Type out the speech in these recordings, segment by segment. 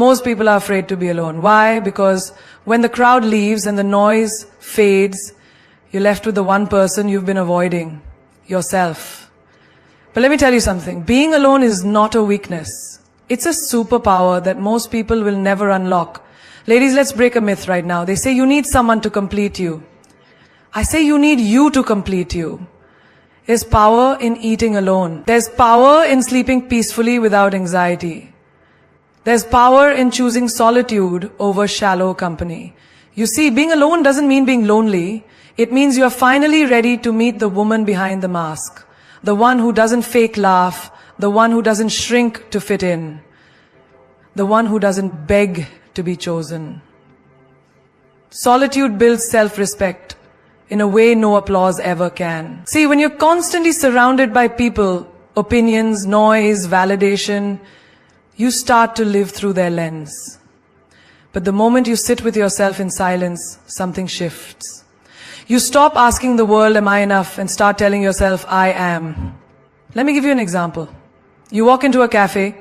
Most people are afraid to be alone. Why? Because when the crowd leaves and the noise fades, you're left with the one person you've been avoiding, yourself. But let me tell you something. Being alone is not a weakness. It's a superpower that most people will never unlock. Ladies, let's break a myth right now. They say you need someone to complete you. I say you need you to complete you. There's power in eating alone. There's power in sleeping peacefully without anxiety. There's power in choosing solitude over shallow company. You see, being alone doesn't mean being lonely. It means you are finally ready to meet the woman behind the mask. The one who doesn't fake laugh. The one who doesn't shrink to fit in. The one who doesn't beg to be chosen. Solitude builds self-respect in a way no applause ever can. See, when you're constantly surrounded by people, opinions, noise, validation, you start to live through their lens. But the moment you sit with yourself in silence, something shifts. You stop asking the world, am I enough? And start telling yourself, I am. Let me give you an example. You walk into a cafe,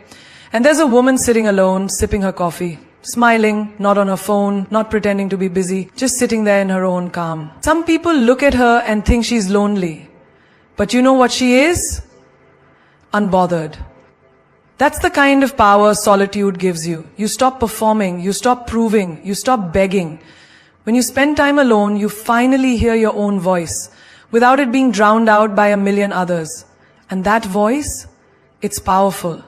and there's a woman sitting alone, sipping her coffee. Smiling, not on her phone, not pretending to be busy, just sitting there in her own calm. Some people look at her and think she's lonely. But you know what she is? Unbothered. That's the kind of power solitude gives you. You stop performing, you stop proving, you stop begging. When you spend time alone, you finally hear your own voice, without it being drowned out by a million others. And that voice, it's powerful.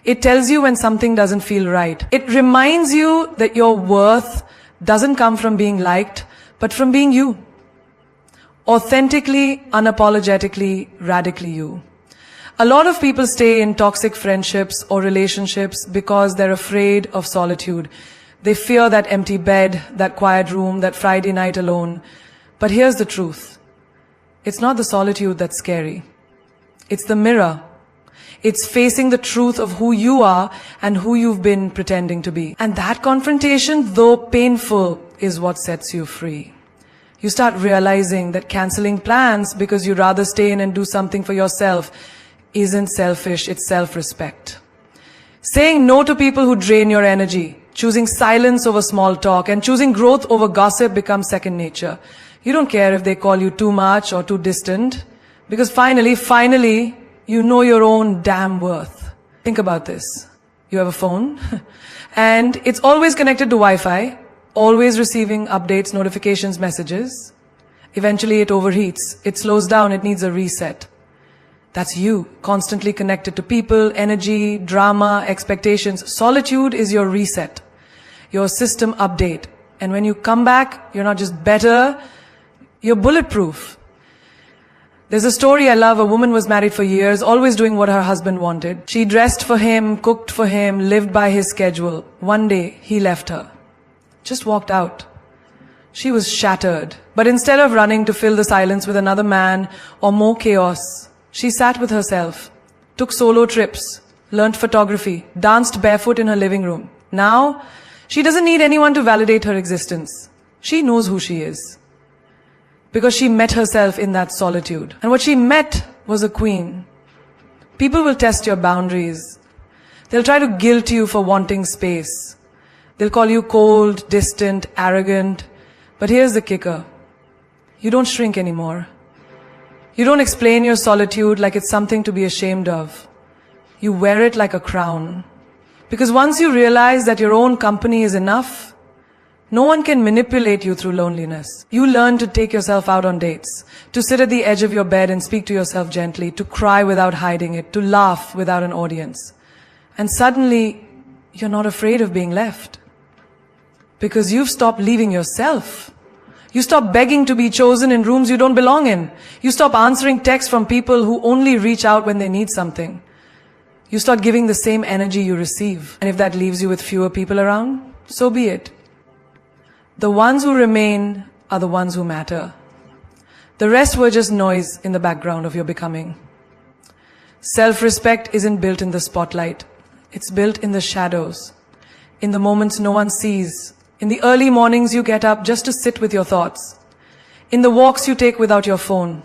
It tells you when something doesn't feel right. It reminds you that your worth doesn't come from being liked, but from being you. Authentically, unapologetically, radically you. A lot of people stay in toxic friendships or relationships because they're afraid of solitude. They fear that empty bed, that quiet room, that Friday night alone. But here's the truth. It's not the solitude that's scary. It's the mirror. It's facing the truth of who you are and who you've been pretending to be. And that confrontation, though painful, is what sets you free. You start realizing that canceling plans because you'd rather stay in and do something for yourself isn't selfish, it's self-respect. Saying no to people who drain your energy, choosing silence over small talk, and choosing growth over gossip becomes second nature. You don't care if they call you too much or too distant, because finally, you know your own damn worth. Think about this. You have a phone, and it's always connected to Wi-Fi, always receiving updates, notifications, messages. Eventually it overheats, it slows down, it needs a reset. That's you, constantly connected to people, energy, drama, expectations. Solitude is your reset, your system update. And when you come back, you're not just better, you're bulletproof. There's a story I love. A woman was married for years, always doing what her husband wanted. She dressed for him, cooked for him, lived by his schedule. One day, he left her. Just walked out. She was shattered. But instead of running to fill the silence with another man or more chaos, she sat with herself, took solo trips, learned photography, danced barefoot in her living room. Now, she doesn't need anyone to validate her existence. She knows who she is. Because she met herself in that solitude. And what she met was a queen. People will test your boundaries. They'll try to guilt you for wanting space. They'll call you cold, distant, arrogant. But here's the kicker. You don't shrink anymore. You don't explain your solitude like it's something to be ashamed of. You wear it like a crown. Because once you realize that your own company is enough, no one can manipulate you through loneliness. You learn to take yourself out on dates, to sit at the edge of your bed and speak to yourself gently, to cry without hiding it, to laugh without an audience. And suddenly, you're not afraid of being left. Because you've stopped leaving yourself. You stop begging to be chosen in rooms you don't belong in. You stop answering texts from people who only reach out when they need something. You start giving the same energy you receive. And if that leaves you with fewer people around, so be it. The ones who remain are the ones who matter. The rest were just noise in the background of your becoming. Self-respect isn't built in the spotlight. It's built in the shadows, in the moments no one sees, in the early mornings you get up just to sit with your thoughts, in the walks you take without your phone,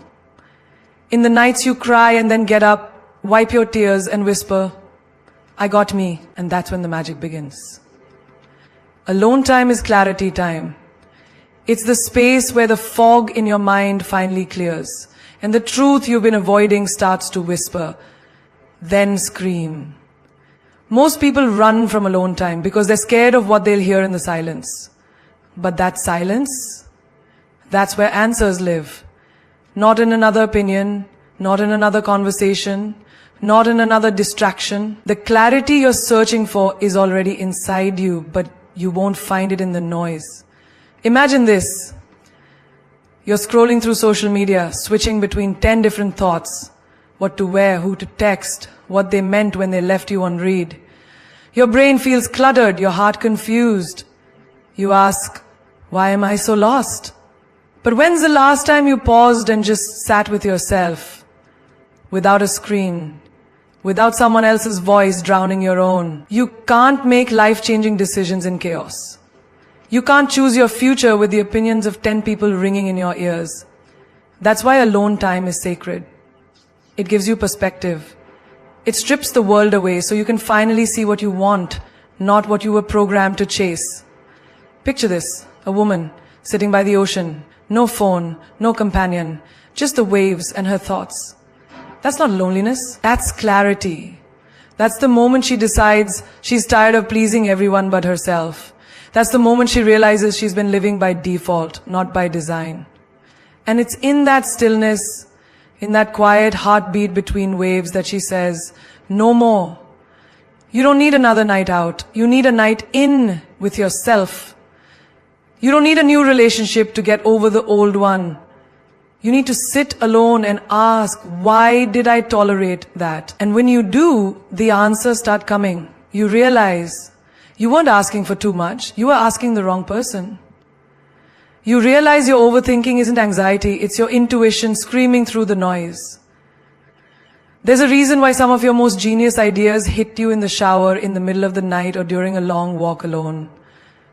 in the nights you cry and then get up, wipe your tears and whisper, I got me, and that's when the magic begins. Alone time is clarity time. It's the space where the fog in your mind finally clears and the truth you've been avoiding starts to whisper, then scream. Most people run from alone time because they're scared of what they'll hear in the silence. But that silence, that's where answers live. Not in another opinion, not in another conversation, not in another distraction. The clarity you're searching for is already inside you, but you won't find it in the noise. Imagine this. You're scrolling through social media, switching between 10 different thoughts. What to wear, who to text, what they meant when they left you on read. Your brain feels cluttered, your heart confused. You ask, why am I so lost? But when's the last time you paused and just sat with yourself? Without a screen, without someone else's voice drowning your own. You can't make life-changing decisions in chaos. You can't choose your future with the opinions of 10 people ringing in your ears. That's why alone time is sacred. It gives you perspective. It strips the world away so you can finally see what you want, not what you were programmed to chase. Picture this, a woman sitting by the ocean, no phone, no companion, just the waves and her thoughts. That's not loneliness, that's clarity. That's the moment she decides she's tired of pleasing everyone but herself. That's the moment she realizes she's been living by default, not by design. And it's in that stillness, in that quiet heartbeat between waves that she says, no more. You don't need another night out. You need a night in with yourself. You don't need a new relationship to get over the old one. You need to sit alone and ask, why did I tolerate that? And when you do, the answers start coming. You realize you weren't asking for too much. You were asking the wrong person. You realize your overthinking isn't anxiety. It's your intuition screaming through the noise. There's a reason why some of your most genius ideas hit you in the shower, in the middle of the night, or during a long walk alone.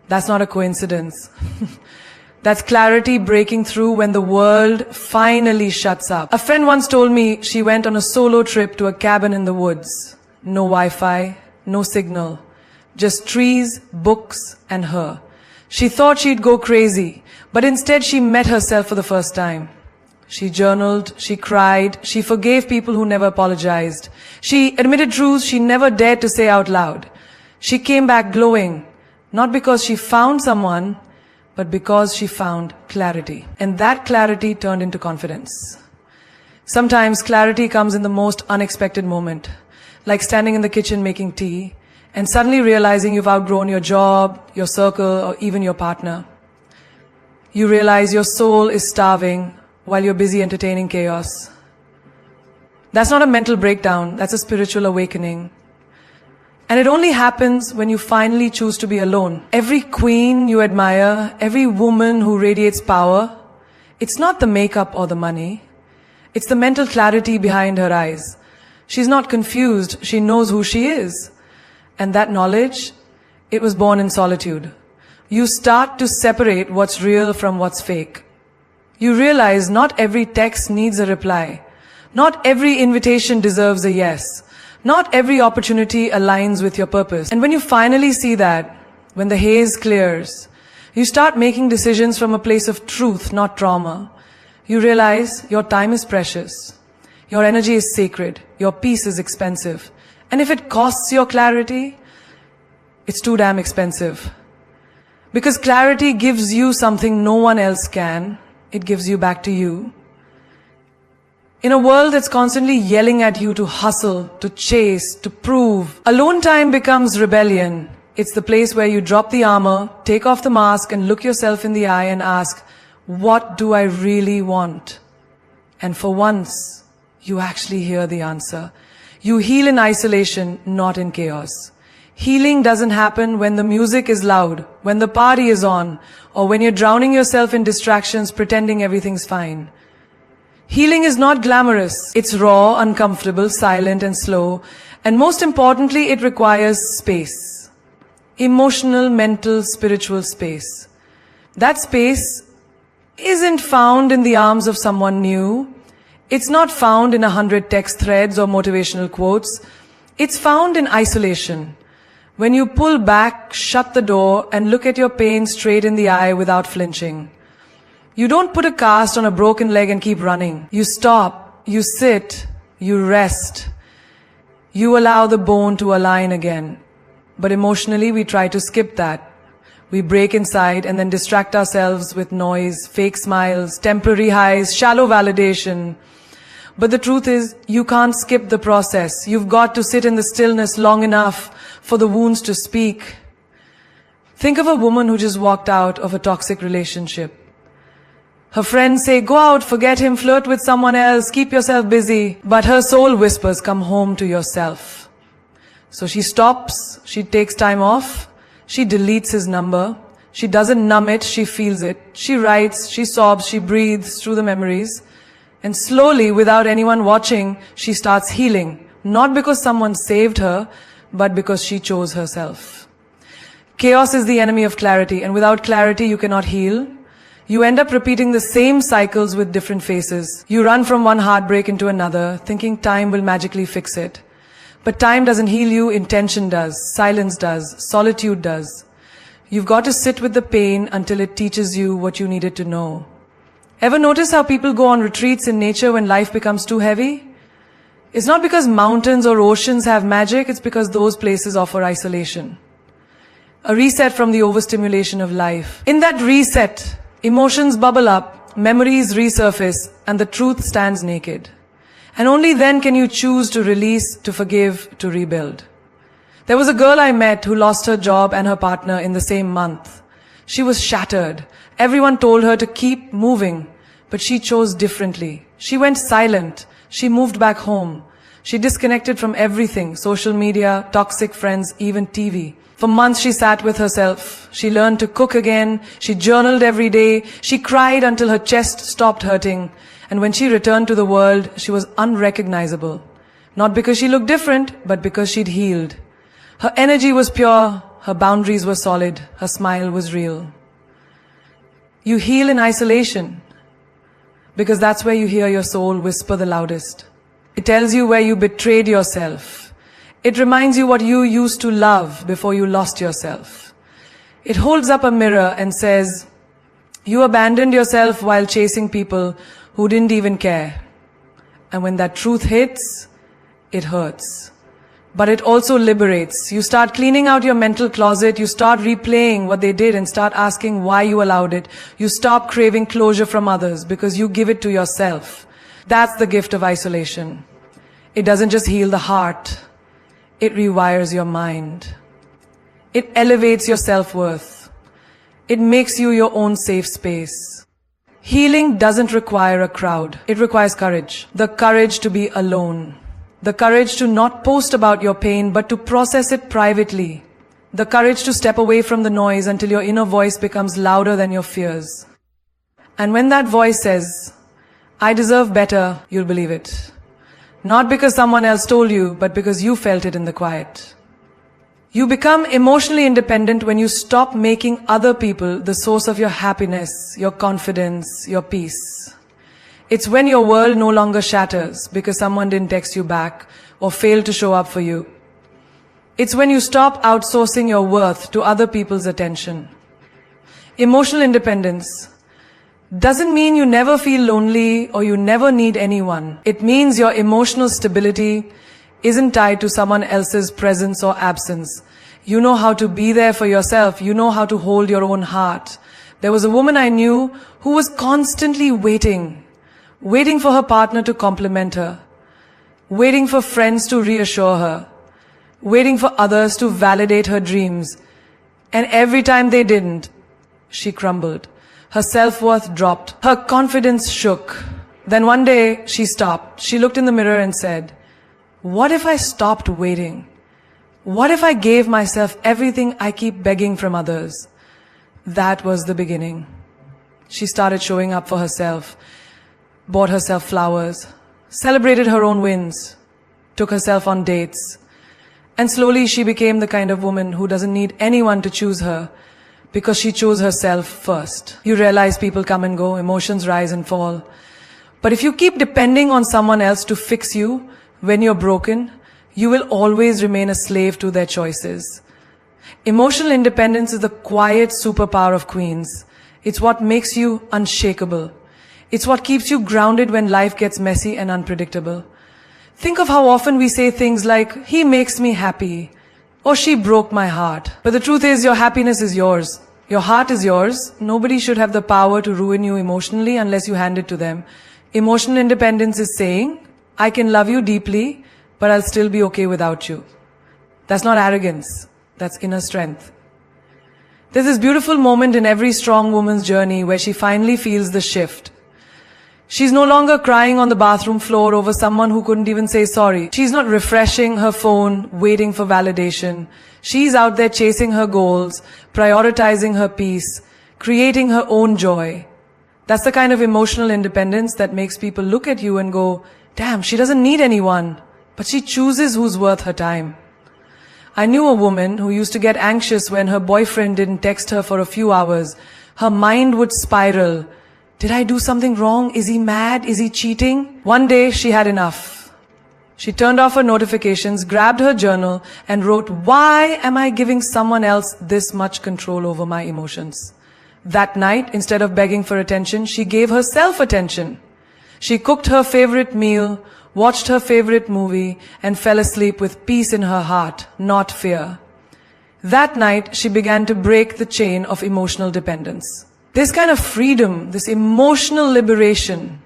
That's not a coincidence. That's clarity breaking through when the world finally shuts up. A friend once told me she went on a solo trip to a cabin in the woods. No Wi-Fi, no signal. Just trees, books, and her. She thought she'd go crazy, but instead she met herself for the first time. She journaled, she cried, she forgave people who never apologized. She admitted truths she never dared to say out loud. She came back glowing, not because she found someone, but because she found clarity. And that clarity turned into confidence. Sometimes clarity comes in the most unexpected moment, like standing in the kitchen making tea, and suddenly realizing you've outgrown your job, your circle, or even your partner. You realize your soul is starving while you're busy entertaining chaos. That's not a mental breakdown, that's a spiritual awakening. And it only happens when you finally choose to be alone. Every queen you admire, every woman who radiates power, it's not the makeup or the money. It's the mental clarity behind her eyes. She's not confused, she knows who she is. And that knowledge, it was born in solitude. You start to separate what's real from what's fake. You realize not every text needs a reply. Not every invitation deserves a yes. Not every opportunity aligns with your purpose. And when you finally see that, when the haze clears, you start making decisions from a place of truth, not trauma. You realize your time is precious. Your energy is sacred. Your peace is expensive. And if it costs your clarity, it's too damn expensive. Because clarity gives you something no one else can. It gives you back to you. In a world that's constantly yelling at you to hustle, to chase, to prove, alone time becomes rebellion. It's the place where you drop the armor, take off the mask, and look yourself in the eye and ask, what do I really want? And for once, you actually hear the answer. You heal in isolation, not in chaos. Healing doesn't happen when the music is loud, when the party is on, or when you're drowning yourself in distractions pretending everything's fine. Healing is not glamorous. It's raw, uncomfortable, silent, and slow. And most importantly, it requires space. Emotional, mental, spiritual space. That space isn't found in the arms of someone new. It's not found in 100 text threads or motivational quotes. It's found in isolation. When you pull back, shut the door, and look at your pain straight in the eye without flinching. You don't put a cast on a broken leg and keep running. You stop, you sit, you rest. You allow the bone to align again. But emotionally, we try to skip that. We break inside and then distract ourselves with noise, fake smiles, temporary highs, shallow validation. But the truth is, you can't skip the process. You've got to sit in the stillness long enough for the wounds to speak. Think of a woman who just walked out of a toxic relationship. Her friends say, go out, forget him, flirt with someone else, keep yourself busy. But her soul whispers, come home to yourself. So she stops, she takes time off, she deletes his number. She doesn't numb it, she feels it. She writes, she sobs, she breathes through the memories. And slowly, without anyone watching, she starts healing. Not because someone saved her, but because she chose herself. Chaos is the enemy of clarity, and without clarity you cannot heal. You end up repeating the same cycles with different faces. You run from one heartbreak into another, thinking time will magically fix it. But time doesn't heal you, intention does, silence does, solitude does. You've got to sit with the pain until it teaches you what you needed to know. Ever notice how people go on retreats in nature when life becomes too heavy? It's not because mountains or oceans have magic, it's because those places offer isolation. A reset from the overstimulation of life. In that reset, emotions bubble up, memories resurface, and the truth stands naked. And only then can you choose to release, to forgive, to rebuild. There was a girl I met who lost her job and her partner in the same month. She was shattered. Everyone told her to keep moving, but she chose differently. She went silent. She moved back home. She disconnected from everything, social media, toxic friends, even TV. For months she sat with herself. She learned to cook again. She journaled every day. She cried until her chest stopped hurting. And when she returned to the world, she was unrecognizable. Not because she looked different, but because she'd healed. Her energy was pure. Her boundaries were solid. Her smile was real. You heal in isolation, because that's where you hear your soul whisper the loudest. It tells you where you betrayed yourself. It reminds you what you used to love before you lost yourself. It holds up a mirror and says, you abandoned yourself while chasing people who didn't even care. And when that truth hits, it hurts. But it also liberates. You start cleaning out your mental closet. You start replaying what they did and start asking why you allowed it. You stop craving closure from others because you give it to yourself. That's the gift of isolation. It doesn't just heal the heart. It rewires your mind. It elevates your self-worth. It makes you your own safe space. Healing doesn't require a crowd. It requires courage. The courage to be alone. The courage to not post about your pain, but to process it privately. The courage to step away from the noise until your inner voice becomes louder than your fears. And when that voice says, I deserve better, you'll believe it. Not because someone else told you, but because you felt it in the quiet. You become emotionally independent when you stop making other people the source of your happiness, your confidence, your peace. It's when your world no longer shatters because someone didn't text you back or failed to show up for you. It's when you stop outsourcing your worth to other people's attention. Emotional independence doesn't mean you never feel lonely or you never need anyone. It means your emotional stability isn't tied to someone else's presence or absence. You know how to be there for yourself. You know how to hold your own heart. There was a woman I knew who was constantly waiting for her partner to compliment her, waiting for friends to reassure her, waiting for others to validate her dreams. And every time they didn't, she crumbled. Her self-worth dropped. Her confidence shook. Then one day, she stopped. She looked in the mirror and said, what if I stopped waiting? What if I gave myself everything I keep begging from others? That was the beginning. She started showing up for herself, bought herself flowers, celebrated her own wins, took herself on dates, and slowly she became the kind of woman who doesn't need anyone to choose her because she chose herself first. You realize people come and go, emotions rise and fall. But if you keep depending on someone else to fix you when you're broken, you will always remain a slave to their choices. Emotional independence is the quiet superpower of queens. It's what makes you unshakable. It's what keeps you grounded when life gets messy and unpredictable. Think of how often we say things like, he makes me happy, or she broke my heart. But the truth is, your happiness is yours. Your heart is yours. Nobody should have the power to ruin you emotionally unless you hand it to them. Emotional independence is saying, I can love you deeply, but I'll still be okay without you. That's not arrogance. That's inner strength. There's this beautiful moment in every strong woman's journey where she finally feels the shift. She's no longer crying on the bathroom floor over someone who couldn't even say sorry. She's not refreshing her phone, waiting for validation. She's out there chasing her goals, prioritizing her peace, creating her own joy. That's the kind of emotional independence that makes people look at you and go, damn, she doesn't need anyone, but she chooses who's worth her time. I knew a woman who used to get anxious when her boyfriend didn't text her for a few hours. Her mind would spiral. Did I do something wrong? Is he mad? Is he cheating? One day she had enough. She turned off her notifications, grabbed her journal and wrote, why am I giving someone else this much control over my emotions? That night, instead of begging for attention, she gave herself attention. She cooked her favorite meal, watched her favorite movie, and fell asleep with peace in her heart, not fear. That night, she began to break the chain of emotional dependence. This kind of freedom, this emotional liberation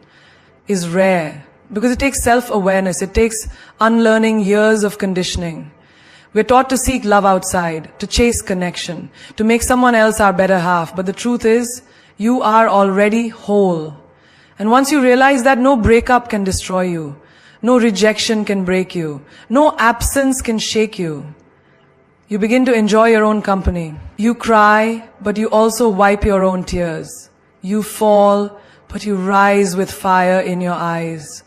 is rare because it takes self-awareness. It takes unlearning years of conditioning. We're taught to seek love outside, to chase connection, to make someone else our better half. But the truth is, you are already whole. And once you realize that, no breakup can destroy you. No rejection can break you. No absence can shake you. You begin to enjoy your own company. You cry, but you also wipe your own tears. You fall, but you rise with fire in your eyes.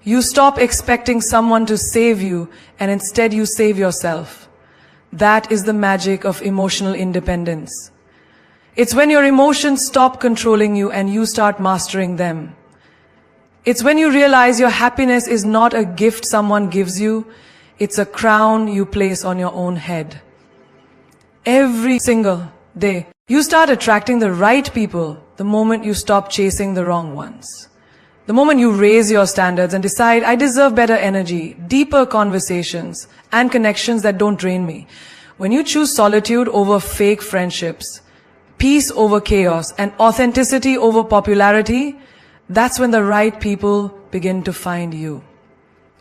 You stop expecting someone to save you, and instead you save yourself. That is the magic of emotional independence. It's when your emotions stop controlling you and you start mastering them. It's when you realize your happiness is not a gift someone gives you, it's a crown you place on your own head. Every single day, you start attracting the right people the moment you stop chasing the wrong ones. The moment you raise your standards and decide, I deserve better energy, deeper conversations, and connections that don't drain me. When you choose solitude over fake friendships, peace over chaos, and authenticity over popularity, that's when the right people begin to find you.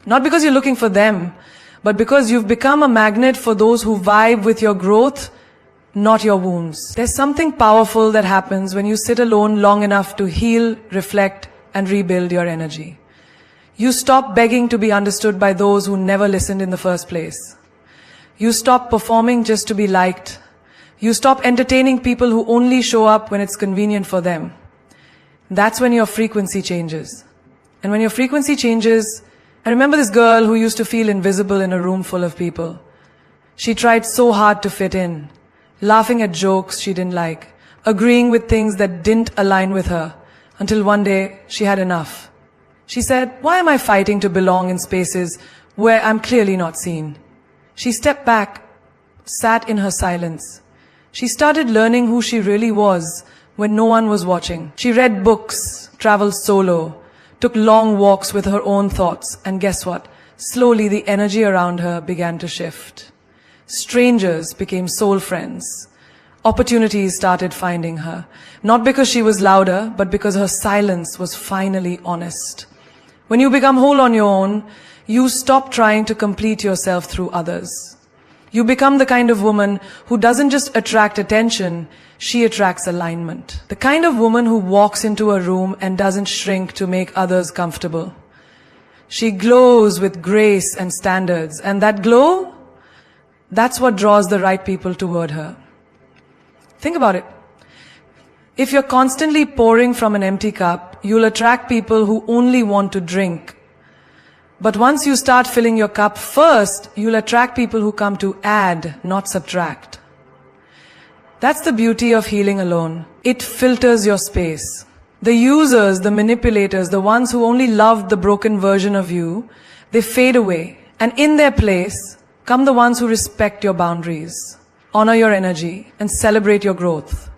Not because you're looking for them, but because you've become a magnet for those who vibe with your growth, not your wounds. There's something powerful that happens when you sit alone long enough to heal, reflect, and rebuild your energy. You stop begging to be understood by those who never listened in the first place. You stop performing just to be liked. You stop entertaining people who only show up when it's convenient for them. That's when your frequency changes. And when your frequency changes, I remember this girl who used to feel invisible in a room full of people. She tried so hard to fit in, laughing at jokes she didn't like, agreeing with things that didn't align with her, until one day she had enough. She said, why am I fighting to belong in spaces where I'm clearly not seen? She stepped back, sat in her silence. She started learning who she really was when no one was watching. She read books, traveled solo, took long walks with her own thoughts, and guess what? Slowly the energy around her began to shift. Strangers became soul friends. Opportunities started finding her. Not because she was louder, but because her silence was finally honest. When you become whole on your own, you stop trying to complete yourself through others. You become the kind of woman who doesn't just attract attention, she attracts alignment. The kind of woman who walks into a room and doesn't shrink to make others comfortable. She glows with grace and standards, and that glow, that's what draws the right people toward her. Think about it. If you're constantly pouring from an empty cup, you'll attract people who only want to drink. But once you start filling your cup first, you'll attract people who come to add, not subtract. That's the beauty of healing alone. It filters your space. The users, the manipulators, the ones who only loved the broken version of you, they fade away. And in their place come the ones who respect your boundaries. Honor your energy and celebrate your growth.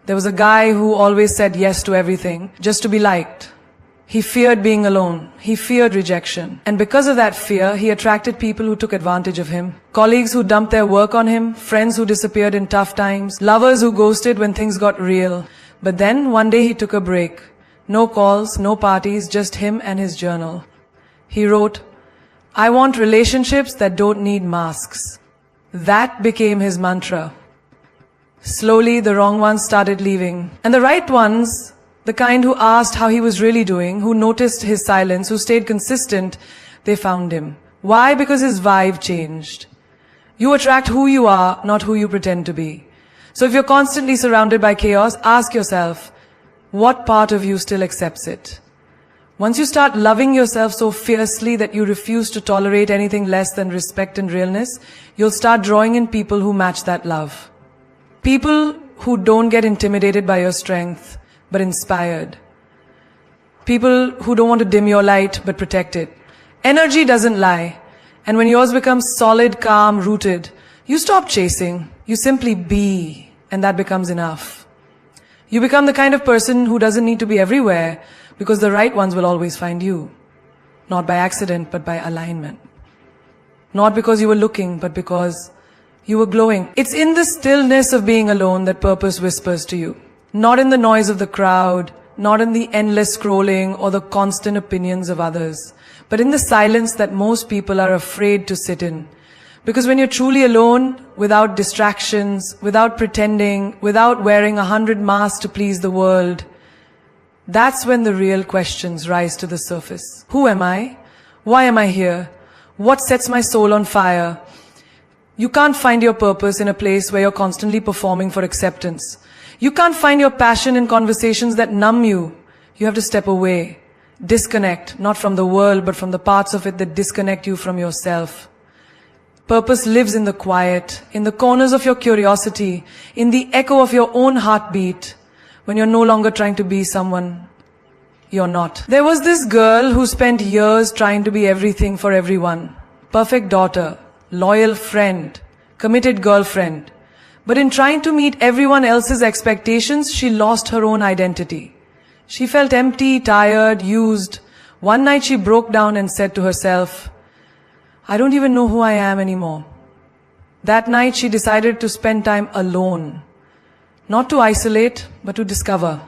There was a guy who always said yes to everything just to be liked. He feared being alone. He feared rejection. And because of that fear, he attracted people who took advantage of him. Colleagues who dumped their work on him, friends who disappeared in tough times, lovers who ghosted when things got real. But then one day he took a break. No calls, no parties, just him and his journal. He wrote, "I want relationships that don't need masks." That became his mantra. Slowly, the wrong ones started leaving. And the right ones, the kind who asked how he was really doing, who noticed his silence, who stayed consistent, they found him. Why? Because his vibe changed. You attract who you are, not who you pretend to be. So if you're constantly surrounded by chaos, ask yourself, what part of you still accepts it? Once you start loving yourself so fiercely that you refuse to tolerate anything less than respect and realness, you'll start drawing in people who match that love. People who don't get intimidated by your strength, but inspired. People who don't want to dim your light, but protect it. Energy doesn't lie. And when yours becomes solid, calm, rooted, you stop chasing. You simply be, and that becomes enough. You become the kind of person who doesn't need to be everywhere, because the right ones will always find you. Not by accident, but by alignment. Not because you were looking, but because you were glowing. It's in the stillness of being alone that purpose whispers to you. Not in the noise of the crowd, not in the endless scrolling or the constant opinions of others, but in the silence that most people are afraid to sit in. Because when you're truly alone, without distractions, without pretending, without wearing 100 masks to please the world, that's when the real questions rise to the surface. Who am I? Why am I here? What sets my soul on fire? You can't find your purpose in a place where you're constantly performing for acceptance. You can't find your passion in conversations that numb you. You have to step away, disconnect, not from the world, but from the parts of it that disconnect you from yourself. Purpose lives in the quiet, in the corners of your curiosity, in the echo of your own heartbeat, when you're no longer trying to be someone you're not. There was this girl who spent years trying to be everything for everyone. Perfect daughter, loyal friend, committed girlfriend. But in trying to meet everyone else's expectations, she lost her own identity. She felt empty, tired, used. One night she broke down and said to herself, "I don't even know who I am anymore." That night she decided to spend time alone. Not to isolate, but to discover.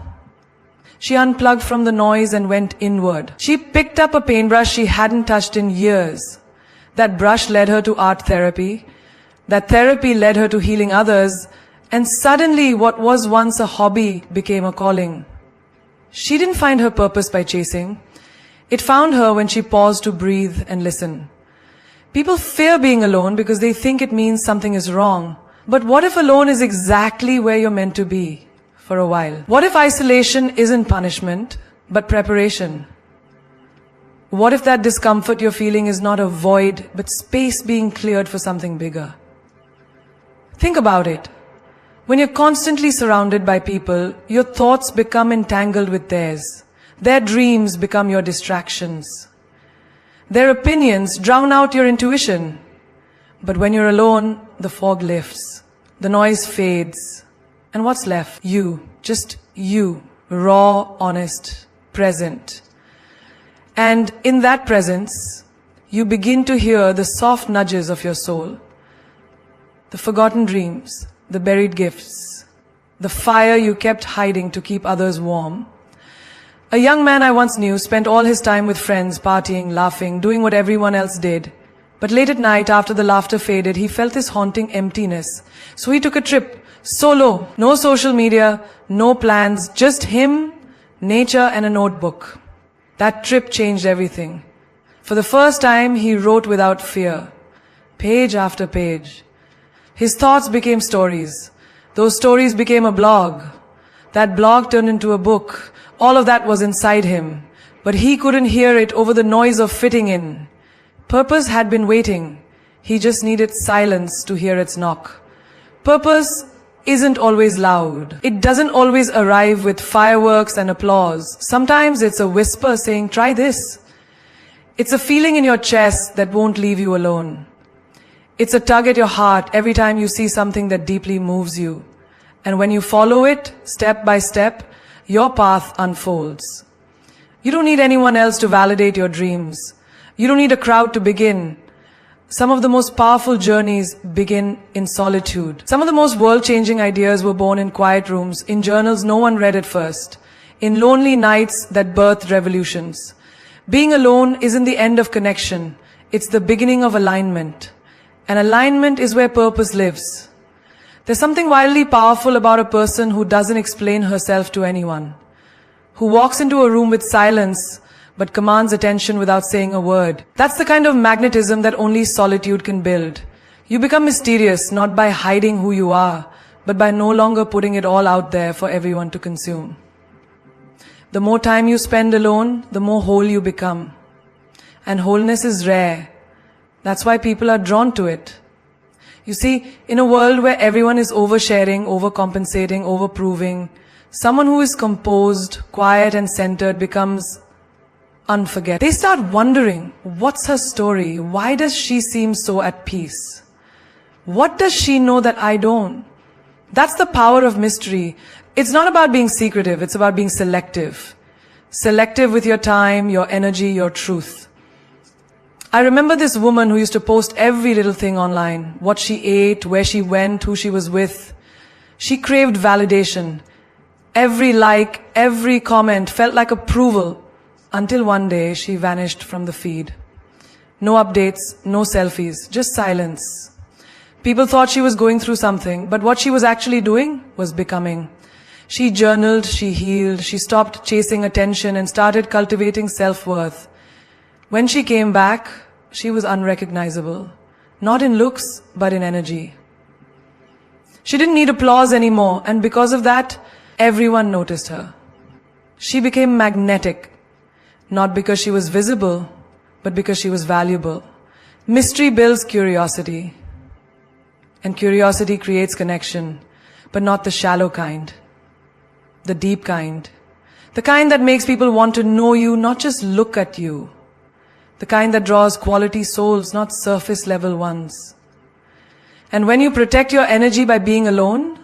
She unplugged from the noise and went inward. She picked up a paintbrush she hadn't touched in years. That brush led her to art therapy. That therapy led her to healing others. And suddenly what was once a hobby became a calling. She didn't find her purpose by chasing. It found her when she paused to breathe and listen. People fear being alone because they think it means something is wrong. But what if alone is exactly where you're meant to be for a while? What if isolation isn't punishment, but preparation? What if that discomfort you're feeling is not a void, but space being cleared for something bigger? Think about it. When you're constantly surrounded by people, your thoughts become entangled with theirs. Their dreams become your distractions. Their opinions drown out your intuition. But when you're alone, the fog lifts. The noise fades. And what's left? You. Just you. Raw, honest, present. And in that presence, you begin to hear the soft nudges of your soul. The forgotten dreams, the buried gifts, the fire you kept hiding to keep others warm. A young man I once knew spent all his time with friends, partying, laughing, doing what everyone else did. But late at night, after the laughter faded, he felt this haunting emptiness. So he took a trip, solo, no social media, no plans, just him, nature, and a notebook. That trip changed everything. For the first time, he wrote without fear, page after page. His thoughts became stories. Those stories became a blog. That blog turned into a book. All of that was inside him. But he couldn't hear it over the noise of fitting in. Purpose had been waiting. He just needed silence to hear its knock. Purpose isn't always loud. It doesn't always arrive with fireworks and applause. Sometimes it's a whisper saying, "Try this." It's a feeling in your chest that won't leave you alone. It's a tug at your heart every time you see something that deeply moves you. And when you follow it, step by step, your path unfolds. You don't need anyone else to validate your dreams. You don't need a crowd to begin. Some of the most powerful journeys begin in solitude. Some of the most world-changing ideas were born in quiet rooms, in journals no one read at first, in lonely nights that birthed revolutions. Being alone isn't the end of connection. It's the beginning of alignment. And alignment is where purpose lives. There's something wildly powerful about a person who doesn't explain herself to anyone, who walks into a room with silence but commands attention without saying a word. That's the kind of magnetism that only solitude can build. You become mysterious not by hiding who you are, but by no longer putting it all out there for everyone to consume. The more time you spend alone, the more whole you become. And wholeness is rare. That's why people are drawn to it. You see, in a world where everyone is oversharing, overcompensating, overproving, someone who is composed, quiet and centered becomes unforgettable. They start wondering, what's her story? Why does she seem so at peace? What does she know that I don't? That's the power of mystery. It's not about being secretive, it's about being selective. Selective with your time, your energy, your truth. I remember this woman who used to post every little thing online, what she ate, where she went, who she was with. She craved validation. Every like, every comment felt like approval, until one day she vanished from the feed. No updates, no selfies, just silence. People thought she was going through something, but what she was actually doing was becoming. She journaled, she healed, she stopped chasing attention and started cultivating self-worth. When she came back, she was unrecognizable. Not in looks, but in energy. She didn't need applause anymore, and because of that, everyone noticed her. She became magnetic, not because she was visible, but because she was valuable. Mystery builds curiosity, and curiosity creates connection, but not the shallow kind, the deep kind, the kind that makes people want to know you, not just look at you, the kind that draws quality souls, not surface level ones. And when you protect your energy by being alone,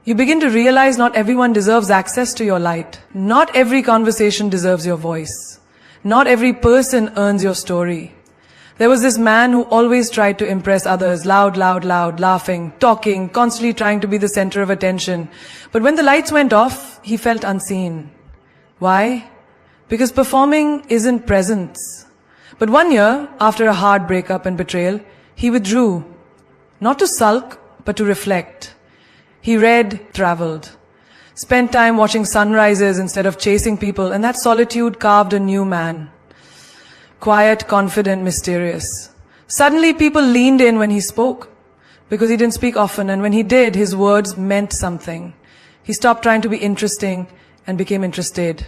you begin to realize not everyone deserves access to your light. Not every conversation deserves your voice. Not every person earns your story. There was this man who always tried to impress others, loud, laughing, talking, constantly trying to be the center of attention. But when the lights went off, he felt unseen. Why? Because performing isn't presence. But one year, after a hard breakup and betrayal, he withdrew. Not to sulk, but to reflect. He read, traveled, spent time watching sunrises instead of chasing people, and that solitude carved a new man. Quiet, confident, mysterious. Suddenly people leaned in when he spoke, because he didn't speak often, and when he did, his words meant something. He stopped trying to be interesting and became interested.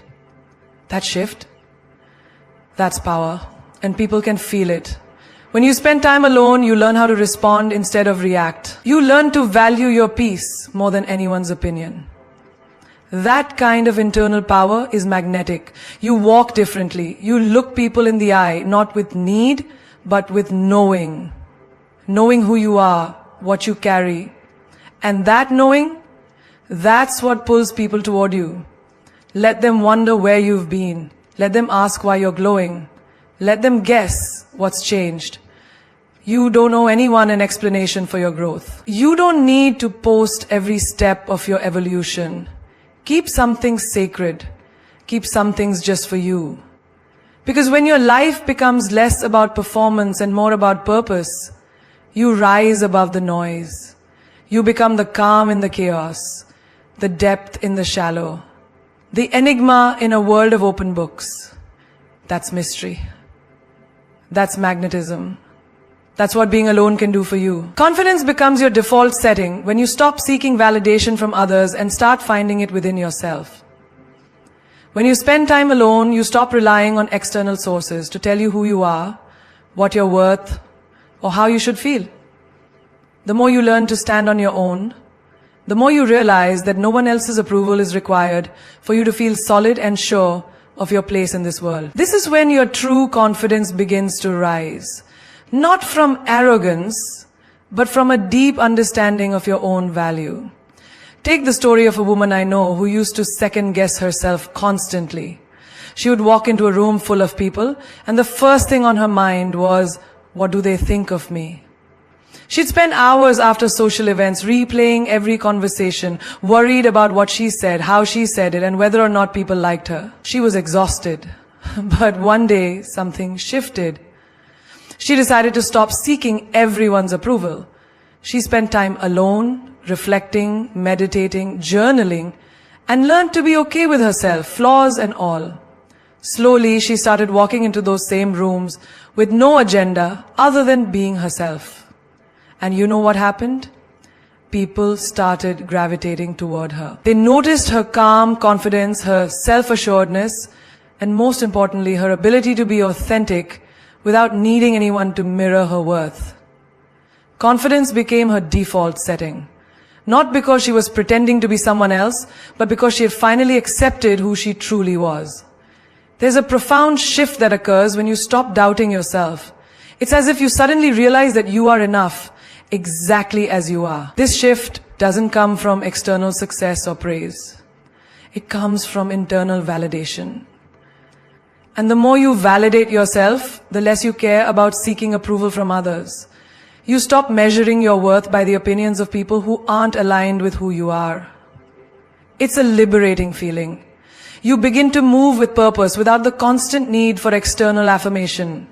That shift, that's power, and people can feel it. When you spend time alone, you learn how to respond instead of react. You learn to value your peace more than anyone's opinion. That kind of internal power is magnetic. You walk differently. You look people in the eye, not with need, but with knowing. Knowing who you are, what you carry. And that knowing, that's what pulls people toward you. Let them wonder where you've been. Let them ask why you're glowing. Let them guess what's changed. You don't owe anyone an explanation for your growth. You don't need to post every step of your evolution. Keep some things sacred. Keep some things just for you. Because when your life becomes less about performance and more about purpose, you rise above the noise. You become the calm in the chaos, the depth in the shallow, the enigma in a world of open books. That's mystery. That's magnetism. That's what being alone can do for you. Confidence becomes your default setting when you stop seeking validation from others and start finding it within yourself. When you spend time alone, you stop relying on external sources to tell you who you are, what you're worth, or how you should feel. The more you learn to stand on your own, the more you realize that no one else's approval is required for you to feel solid and sure of your place in this world. This is when your true confidence begins to rise. Not from arrogance, but from a deep understanding of your own value. Take the story of a woman I know who used to second guess herself constantly. She would walk into a room full of people, and the first thing on her mind was, what do they think of me? She'd spend hours after social events replaying every conversation, worried about what she said, how she said it, and whether or not people liked her. She was exhausted. But one day, something shifted. She decided to stop seeking everyone's approval. She spent time alone, reflecting, meditating, journaling, and learned to be okay with herself, flaws and all. Slowly, she started walking into those same rooms with no agenda other than being herself. And you know what happened? People started gravitating toward her. They noticed her calm confidence, her self-assuredness, and most importantly, her ability to be authentic without needing anyone to mirror her worth. Confidence became her default setting. Not because she was pretending to be someone else, but because she had finally accepted who she truly was. There's a profound shift that occurs when you stop doubting yourself. It's as if you suddenly realize that you are enough, exactly as you are. This shift doesn't come from external success or praise. It comes from internal validation. And the more you validate yourself, the less you care about seeking approval from others. You stop measuring your worth by the opinions of people who aren't aligned with who you are. It's a liberating feeling. You begin to move with purpose without the constant need for external affirmation.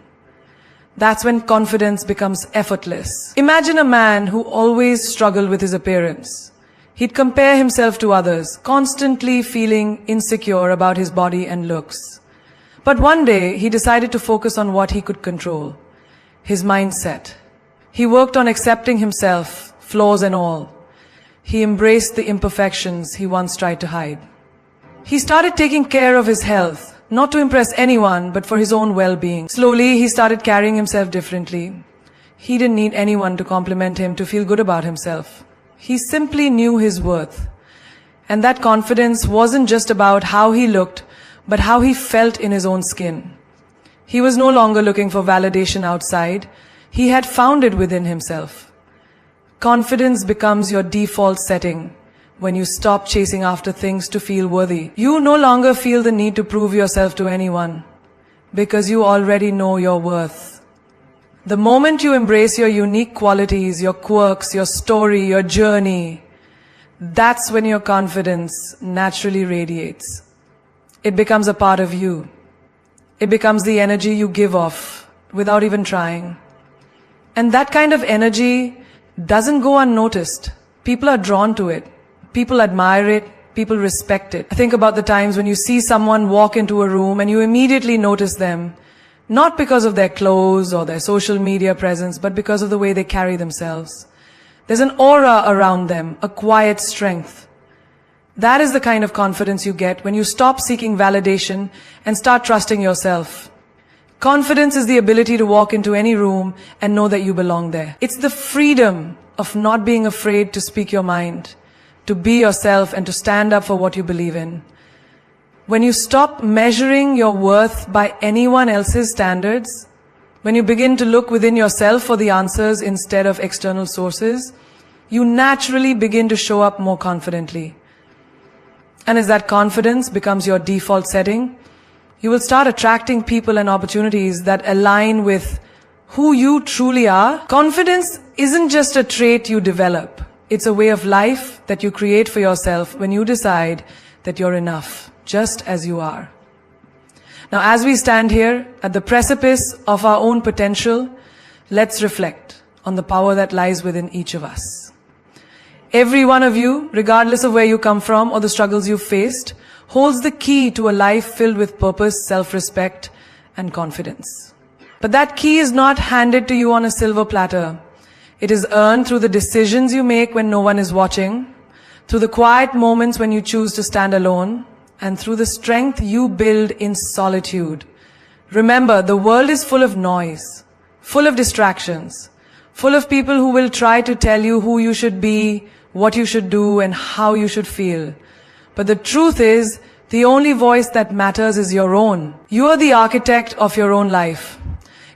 That's when confidence becomes effortless. Imagine a man who always struggled with his appearance. He'd compare himself to others, constantly feeling insecure about his body and looks. But one day, he decided to focus on what he could control, his mindset. He worked on accepting himself, flaws and all. He embraced the imperfections he once tried to hide. He started taking care of his health, not to impress anyone, but for his own well-being. Slowly, he started carrying himself differently. He didn't need anyone to compliment him to feel good about himself. He simply knew his worth. And that confidence wasn't just about how he looked, but how he felt in his own skin. He was no longer looking for validation outside. He had found it within himself. Confidence becomes your default setting when you stop chasing after things to feel worthy. You no longer feel the need to prove yourself to anyone because you already know your worth. The moment you embrace your unique qualities, your quirks, your story, your journey, that's when your confidence naturally radiates. It becomes a part of you. It becomes the energy you give off without even trying. And that kind of energy doesn't go unnoticed. People are drawn to it. People admire it. People respect it. I think about the times when you see someone walk into a room and you immediately notice them, not because of their clothes or their social media presence, but because of the way they carry themselves. There's an aura around them, a quiet strength. That is the kind of confidence you get when you stop seeking validation and start trusting yourself. Confidence is the ability to walk into any room and know that you belong there. It's the freedom of not being afraid to speak your mind, to be yourself and to stand up for what you believe in. When you stop measuring your worth by anyone else's standards, when you begin to look within yourself for the answers instead of external sources, you naturally begin to show up more confidently. And as that confidence becomes your default setting, you will start attracting people and opportunities that align with who you truly are. Confidence isn't just a trait you develop. It's a way of life that you create for yourself when you decide that you're enough, just as you are. Now, as we stand here at the precipice of our own potential, let's reflect on the power that lies within each of us. Every one of you, regardless of where you come from or the struggles you've faced, holds the key to a life filled with purpose, self-respect, and confidence. But that key is not handed to you on a silver platter. It is earned through the decisions you make when no one is watching, through the quiet moments when you choose to stand alone, and through the strength you build in solitude. Remember, the world is full of noise, full of distractions, full of people who will try to tell you who you should be, what you should do, and how you should feel. But the truth is, the only voice that matters is your own. You are the architect of your own life.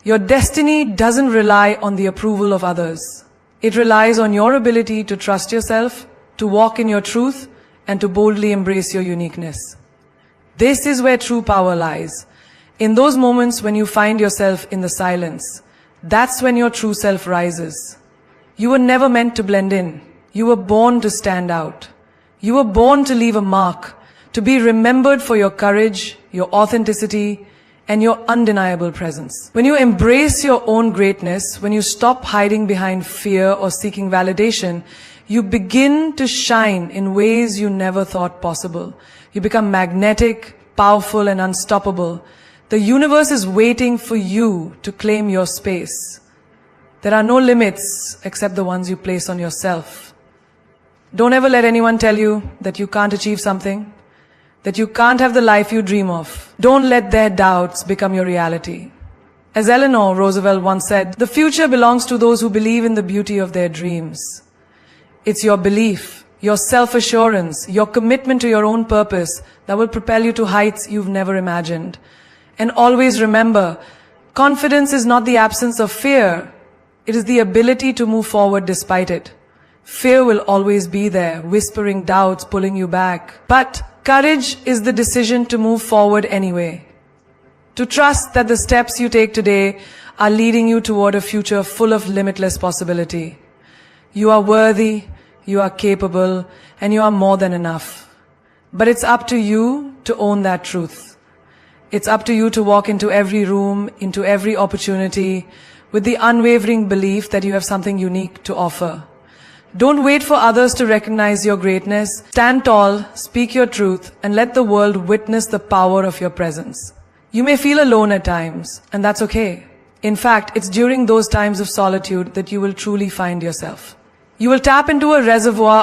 Your destiny doesn't rely on the approval of others. It relies on your ability to trust yourself, to walk in your truth, and to boldly embrace your uniqueness. This is where true power lies. In those moments when you find yourself in the silence, that's when your true self rises. You were never meant to blend in. You were born to stand out. You were born to leave a mark, to be remembered for your courage, your authenticity, and your undeniable presence. When you embrace your own greatness, when you stop hiding behind fear or seeking validation, you begin to shine in ways you never thought possible. You become magnetic, powerful, and unstoppable. The universe is waiting for you to claim your space. There are no limits except the ones you place on yourself. Don't ever let anyone tell you that you can't achieve something, that you can't have the life you dream of. Don't let their doubts become your reality. As Eleanor Roosevelt once said, the future belongs to those who believe in the beauty of their dreams. It's your belief, your self-assurance, your commitment to your own purpose that will propel you to heights you've never imagined. And always remember, confidence is not the absence of fear. It is the ability to move forward despite it. Fear will always be there, whispering doubts, pulling you back. But courage is the decision to move forward anyway. To trust that the steps you take today are leading you toward a future full of limitless possibility. You are worthy, you are capable, and you are more than enough. But it's up to you to own that truth. It's up to you to walk into every room, into every opportunity, with the unwavering belief that you have something unique to offer. Don't wait for others to recognize your greatness. Stand tall, speak your truth, and let the world witness the power of your presence. You may feel alone at times, and that's okay. In fact, it's during those times of solitude that you will truly find yourself. You will tap into a reservoir